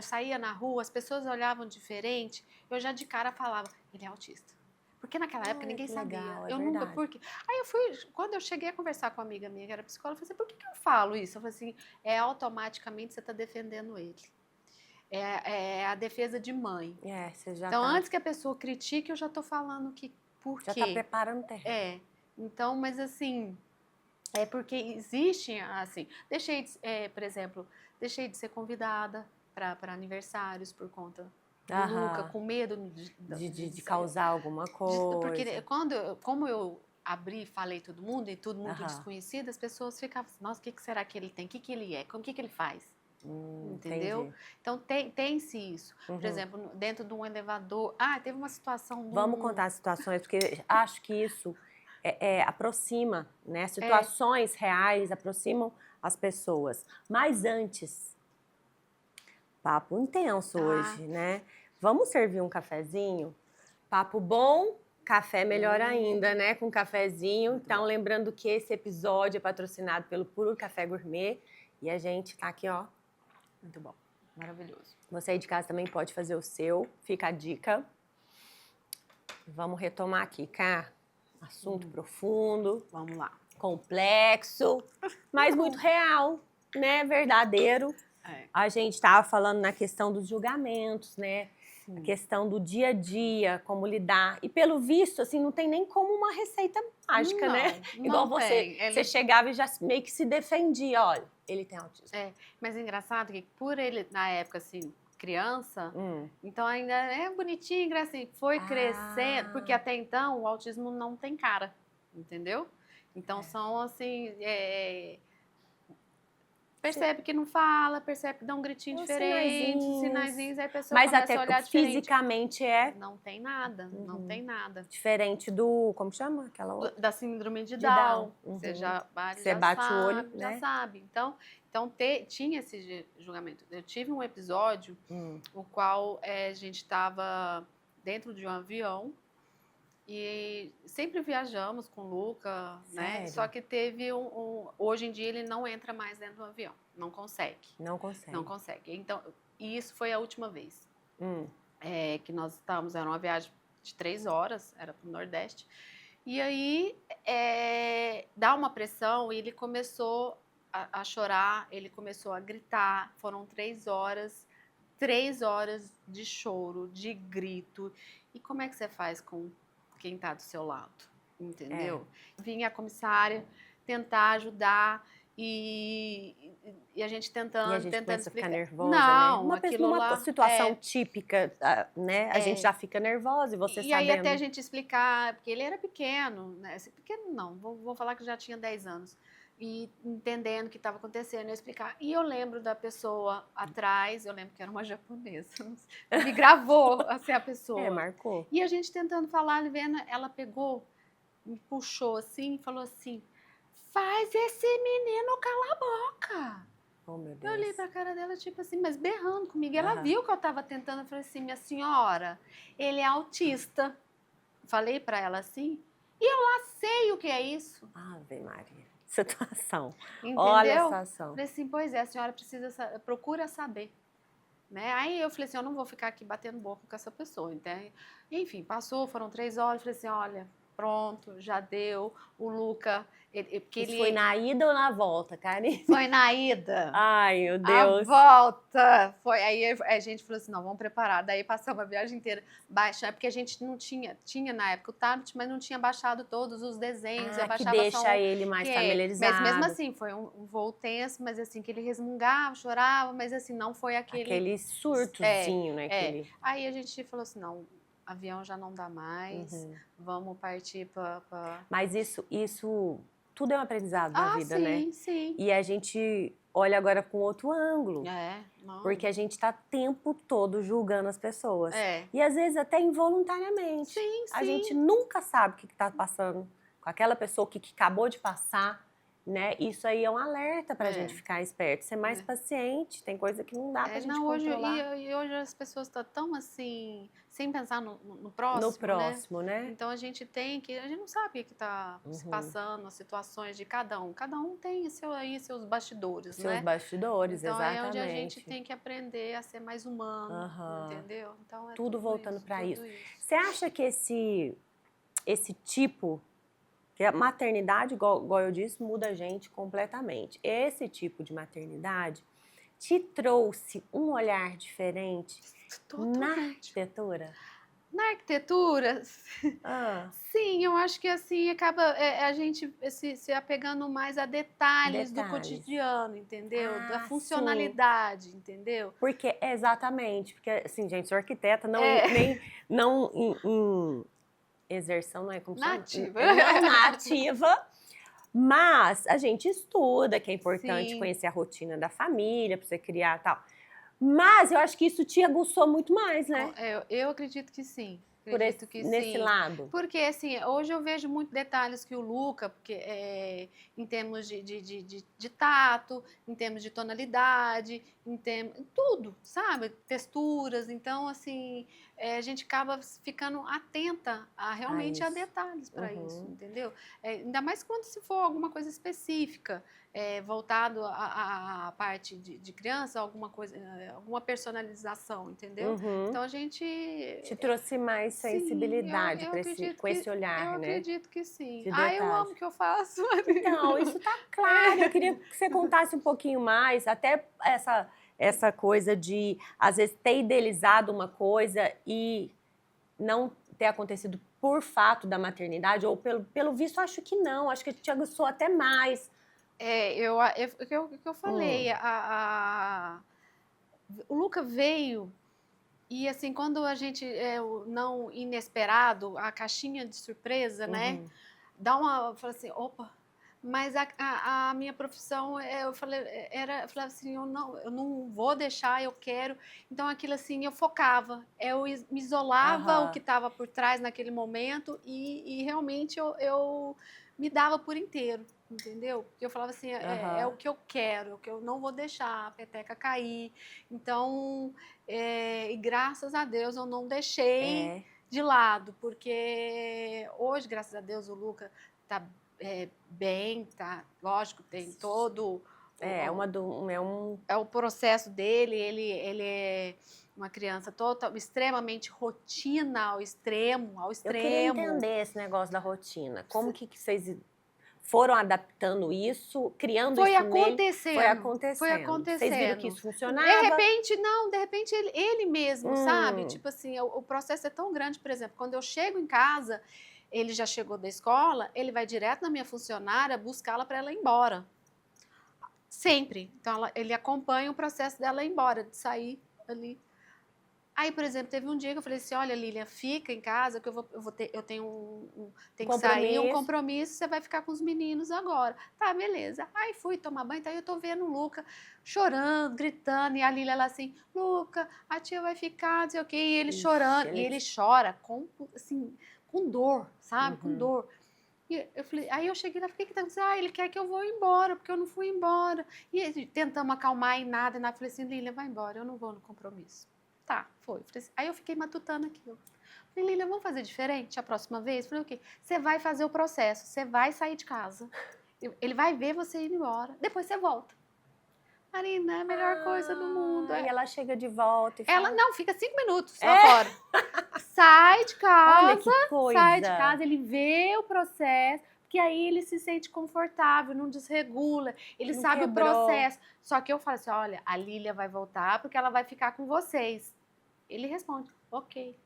saía na rua, as pessoas olhavam diferente, eu já de cara falava, ele é autista. Porque naquela época ninguém sabia. Legal, é Eu verdade. nunca, porque... Aí quando eu cheguei a conversar com uma amiga minha que era psicóloga, eu falei assim, por que eu falo isso? Eu falei assim, automaticamente você está defendendo ele. É a defesa de mãe. Você já Então, antes que a pessoa critique, eu já estou falando que por já quê. tá preparando o terreno. Então, mas assim, é porque existe, assim, por exemplo, deixei de ser convidada para aniversários por conta do Luca, com medo de causar alguma coisa. Porque como eu abri e falei todo mundo, e tudo muito desconhecido, as pessoas ficavam assim, nossa, o que será que ele tem? O que ele é? O que ele faz? Entendeu? Entendi. Então tem-se isso. Por exemplo, dentro de um elevador. Teve uma situação. Vamos contar as situações, porque acho que isso aproxima, né? Situações reais aproximam as pessoas. Mas antes, papo intenso hoje, né? Vamos servir um cafezinho? Papo bom, café melhor ainda, né? Com cafezinho. Então, lembrando que esse episódio é patrocinado pelo Puro Café Gourmet. E a gente tá aqui, ó. Muito bom, maravilhoso. Você aí de casa também pode fazer o seu, fica a dica. Vamos retomar aqui, Cá. Assunto profundo. Vamos lá. Complexo, mas muito real, né? Verdadeiro. A gente estava falando na questão dos julgamentos, né? A questão do dia a dia, como lidar. E pelo visto, assim, não tem nem como uma receita mágica, né? Igual você chegava e já meio que se defendia. Olha, ele tem autismo. Mas é engraçado que por ele, na época, assim, criança, então ainda é bonitinho, engraçadinho. Foi crescendo, porque até então o autismo não tem cara, entendeu? Então são assim... Percebe que não fala, percebe que dá um gritinho diferente, sinaizinhos, aí a pessoa mas começa até a olhar fisicamente diferente. Não tem nada, não tem nada. Diferente do, como chama? Aquela outra? Da síndrome de Down. Você Você bate o olho, já né? sabe. Então tinha esse julgamento. Eu tive um episódio, o qual a gente estava dentro de um avião, e sempre viajamos com o Luca, né? Só que teve hoje em dia ele não entra mais dentro do avião. Não consegue. Não consegue. Não consegue. Então, e isso foi a última vez. Que nós estávamos, era uma viagem de 3 horas, era para o Nordeste. E aí, dá uma pressão e ele começou a chorar, ele começou a gritar. Foram 3 horas de choro, de grito. E como é que você faz com quem está do seu lado, entendeu? Vinha a comissária tentar ajudar e a gente tentando, e a gente tentando explicar. Ficar nervosa, não, né? Numa situação típica, né? A gente já fica nervosa e você sabendo. E aí até a gente explicar, porque ele era pequeno, né? Pequeno não, vou falar que já tinha 10 anos. E entendendo o que estava acontecendo, eu explicar. E eu lembro da pessoa atrás, eu lembro que era uma japonesa, me gravou assim, a pessoa. Marcou. E a gente tentando falar, vendo, ela pegou, me puxou assim e falou assim, faz esse menino calar a boca. Oh, meu Deus. Eu olhei pra cara dela, tipo assim, mas berrando comigo. Ela viu que eu tava tentando, eu falei assim, minha senhora, ele é autista. Falei pra ela assim, e eu lá sei o que é isso. Ave Maria. Situação. Entendeu? Olha a situação. Falei assim, pois é, a senhora procura saber. Né? Aí eu falei assim, eu não vou ficar aqui batendo boca com essa pessoa. Então, enfim, passou, foram 3 horas, falei assim, olha, pronto, já deu. O Luca... Foi na ida ou na volta, Karine? Foi na ida. Ai, meu Deus. A volta. Foi. Aí a gente falou assim, não, vamos preparar. Daí passamos a viagem inteira baixando, porque a gente não tinha na época o tablet, mas não tinha baixado todos os desenhos. Que deixa ele mais familiarizado. Mas mesmo assim, foi um voo tenso, mas assim, que ele resmungava, chorava, mas assim, não foi aquele surtozinho, né? Aí a gente falou assim, não, avião já não dá mais, vamos partir para... Mas isso tudo é um aprendizado na vida, né? Sim. E a gente olha agora com outro ângulo. Porque a gente tá o tempo todo julgando as pessoas. E às vezes até involuntariamente. Sim. A gente nunca sabe o que tá passando com aquela pessoa, o que acabou de passar. né? Isso aí é um alerta pra É. gente ficar esperto, ser mais É. paciente. Tem coisa que não dá pra gente Não, hoje, controlar. e hoje as pessoas estão tão assim, sem pensar no No próximo, né? próximo, né? Então a gente não sabe o que está se passando, as situações de cada um. Cada um tem seus bastidores, Seus né? bastidores, Então é onde a gente exatamente. tem que aprender a ser mais humano, Aham. entendeu? Então é Tudo voltando isso, pra tudo isso. isso. Você acha que esse tipo, que a maternidade, igual eu disse, muda a gente completamente. Esse tipo de maternidade te trouxe um olhar diferente na Totalmente. arquitetura? Na arquitetura, Ah, sim, eu acho que assim acaba a gente se apegando mais a detalhes do detalhes. cotidiano, entendeu? Da Ah, sim. funcionalidade, entendeu? Porque, exatamente, porque assim, gente, sou arquiteta, não, É. não em exerção, não é como chama? Nativa. Não na ativa, mas a gente estuda que é importante Sim. conhecer a rotina da família, para você criar tal. Mas eu acho que isso te aguçou muito mais, né? Eu acredito que sim. Por Acredito que nesse sim. lado. Porque, assim, hoje eu vejo muitos detalhes que o Luca, porque, em termos de tato, em termos de tonalidade, tudo, sabe? Texturas. Então, assim, a gente acaba ficando atenta realmente a isso. detalhes para isso, Uhum. entendeu? Ainda mais quando se for alguma coisa específica, voltado à parte de criança, alguma coisa, alguma personalização, entendeu? Uhum. Então a gente. Te trouxe mais sensibilidade Eu acredito com esse eu olhar, né? acredito que sim. De Eu detalhe. amo o que eu faço. Então, isso tá claro. Eu queria que você contasse um pouquinho mais, até essa coisa de, às vezes, ter idealizado uma coisa e não ter acontecido por fato da maternidade, ou pelo visto, acho que não. Acho que te aguçou até mais. O que eu falei, o Luca veio e assim, quando a gente o não inesperado, a caixinha de surpresa, né? Uhum. Fala assim, opa, mas a minha profissão, eu falei, eu falava assim, eu não vou deixar, eu quero. Então aquilo assim, eu focava, me isolava o que Aham. estava por trás naquele momento e realmente eu me dava por inteiro, entendeu? Porque eu falava assim, é o Aham. que eu quero, o que eu não vou deixar a peteca cair. Então, e graças a Deus eu não deixei É. de lado, porque hoje, graças a Deus, o Luca tá bem, tá? Lógico, tem todo É um. o processo dele, ele é uma criança extremamente rotina ao extremo, Eu queria entender esse negócio da rotina. Como que vocês foram adaptando isso, criando Foi isso nele? acontecendo, foi Vocês viram que acontecendo. isso funcionava? De repente ele mesmo, sabe? Hum. Tipo assim, o processo é tão grande, por exemplo, quando eu chego em casa, ele já chegou da escola, ele vai direto na minha funcionária buscá-la para ela ir embora. Sempre. Então ele acompanha o processo dela ir embora, de sair ali. Aí, por exemplo, teve um dia que eu falei assim: olha, Lilian, fica em casa, que eu tenho tem que sair, um compromisso, você vai ficar com os meninos agora. Tá, beleza. Aí fui tomar banho, aí eu tô vendo o Luca chorando, gritando, e a Lilian lá assim: Luca, a tia vai ficar, não sei o quê, e ele chorando. E ele chora assim, com dor, sabe? Com dor. E eu falei, aí eu cheguei lá, por que tá acontecendo? Ele quer que eu vou embora, porque eu não fui embora. E tentamos acalmar e nada. Eu falei assim, Lilian, vai embora, eu não vou no compromisso. Tá, foi. Aí eu fiquei matutando aquilo. Falei, Lilian, vamos fazer diferente a próxima vez? Falei, o quê? Você vai fazer o processo, você vai sair de casa. Ele vai ver você indo embora. Depois você volta. Marina, é a melhor coisa do mundo. E ela chega de volta e fala... Ela não, fica 5 minutos lá fora. Sai de casa. Olha que coisa. Sai de casa, ele vê o processo, porque aí ele se sente confortável, não desregula, ele não sabe quebrou. O processo. Só que eu falo assim, olha, a Lília vai voltar porque ela vai ficar com vocês. Ele responde, ok.